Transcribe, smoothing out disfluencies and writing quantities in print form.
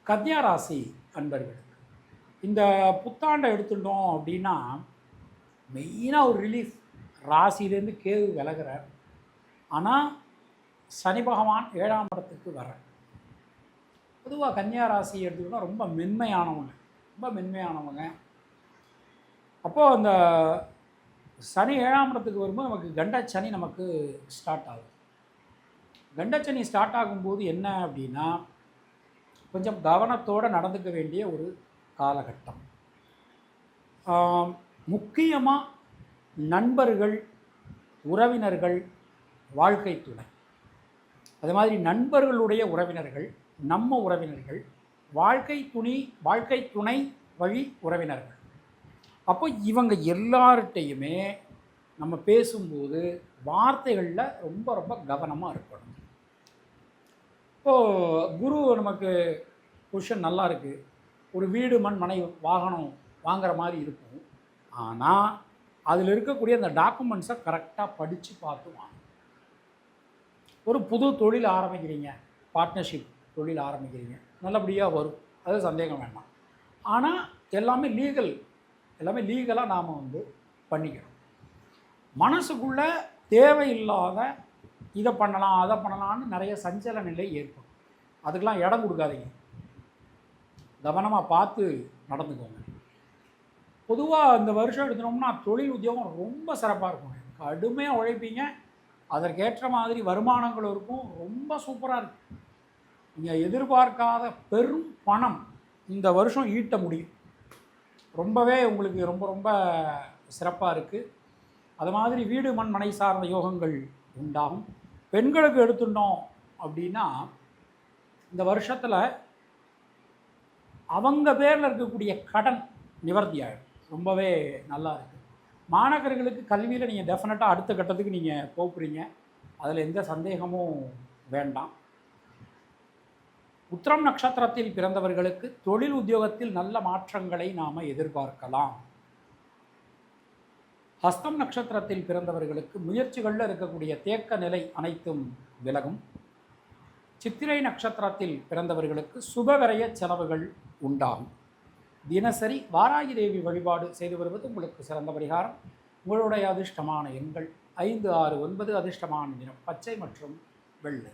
கன்னியா ராசி அன்பர்களுக்கு இந்த புத்தாண்டை எடுத்துட்டோம் அப்படின்னா மெயினாக ஒரு ரிலீஃப். ராசியிலேருந்து கேது விலகிறார். ஆனால் சனி பகவான் 7ஆம் இடத்துக்கு வர்றார். பொதுவாக கன்னியா ராசி எடுத்துக்கிட்டோம் ரொம்ப மென்மையானவங்க. அப்போது அந்த சனி 7ஆம் இடத்துக்கு வரும்போது நமக்கு கண்டச்சனி நமக்கு ஸ்டார்ட் ஆகும். கண்டச்சனி ஸ்டார்ட் ஆகும்போது என்ன அப்படின்னா கொஞ்சம் கவனத்தோடு நடந்துக்க வேண்டிய ஒரு காலகட்டம். முக்கியமாக நண்பர்கள், உறவினர்கள், வாழ்க்கை துணை, அது மாதிரி நண்பர்களுடைய உறவினர்கள், நம்ம உறவினர்கள், வாழ்க்கை துணை வழி உறவினர்கள். அப்போ இவங்க எல்லார்கிட்டையுமே நம்ம பேசும்போது வார்த்தைகளில் ரொம்ப ரொம்ப கவனமாக இருக்கணும். இப்போது குரு நமக்கு பொசிஷன் நல்லா இருக்குது, ஒரு வீடு மண் மனை வாகனம் வாங்குகிற மாதிரி இருக்கும். ஆனால் அதில் இருக்கக்கூடிய அந்த டாக்குமெண்ட்ஸை கரெக்டாக படித்து பார்த்து வாங்க. ஒரு புது தொழில் ஆரம்பிக்கிறீங்க, பார்ட்னர்ஷிப் தொழில் ஆரம்பிக்கிறீங்க, நல்லபடியாக வரும், அது சந்தேகம் வேண்டாம். ஆனால் எல்லாமே லீகலாக நாம் பண்ணிக்கணும். மனசுக்குள்ளே தேவையில்லாத இதை பண்ணலாம் அதை பண்ணலான்னு நிறைய சஞ்சல நிலை ஏற்படும். அதுக்கெலாம் இடம் கொடுக்காதீங்க, கவனமாக பார்த்து நடந்துக்கோங்க. பொதுவாக இந்த வருஷம் எடுத்துனோம்னா தொழில் உத்தியோகம் ரொம்ப சிறப்பாக இருக்கும். கடுமையாக உழைப்பீங்க, அதற்கேற்ற மாதிரி வருமானங்களும் இருக்கும், ரொம்ப சூப்பராக இருக்கும். நீங்கள் எதிர்பார்க்காத பெரும் பணம் இந்த வருஷம் ஈட்ட முடியும். ரொம்பவே உங்களுக்கு ரொம்ப ரொம்ப சிறப்பாக இருக்குது. அது மாதிரி வீடு மண் மனை சார்ந்த யோகங்கள் உண்டாகும். பெண்களுக்கு எடுத்துட்டோம் அப்படின்னா இந்த வருஷத்தில் அவங்க பேரில் இருக்கக்கூடிய கடன் நிவர்த்தி ஆகிடும், ரொம்பவே நல்லா இருக்குது. மாணவர்களுக்கு கல்வியில் நீங்கள் டெஃபினட்டாக அடுத்த கட்டத்துக்கு நீங்கள் போகிறீங்க, அதில் எந்த சந்தேகமும் வேண்டாம். உத்திரம் நட்சத்திரத்தில் பிறந்தவர்களுக்கு தொழில் உத்தியோகத்தில் நல்ல மாற்றங்களை நாம் எதிர்பார்க்கலாம். ஹஸ்தம் நட்சத்திரத்தில் பிறந்தவர்களுக்கு முயற்சிகளில் இருக்கக்கூடிய தேக்க நிலை அனைத்தும் விலகும். சித்திரை நட்சத்திரத்தில் பிறந்தவர்களுக்கு சுபவிரய செலவுகள் உண்டாகும். தினசரி வாராகி தேவி வழிபாடு செய்து வருவது உங்களுக்கு சிறந்த பரிகாரம். உங்களுடைய அதிர்ஷ்டமான எண்கள் 5, 6, 9. அதிர்ஷ்டமான நிறம் பச்சை மற்றும் வெள்ளை.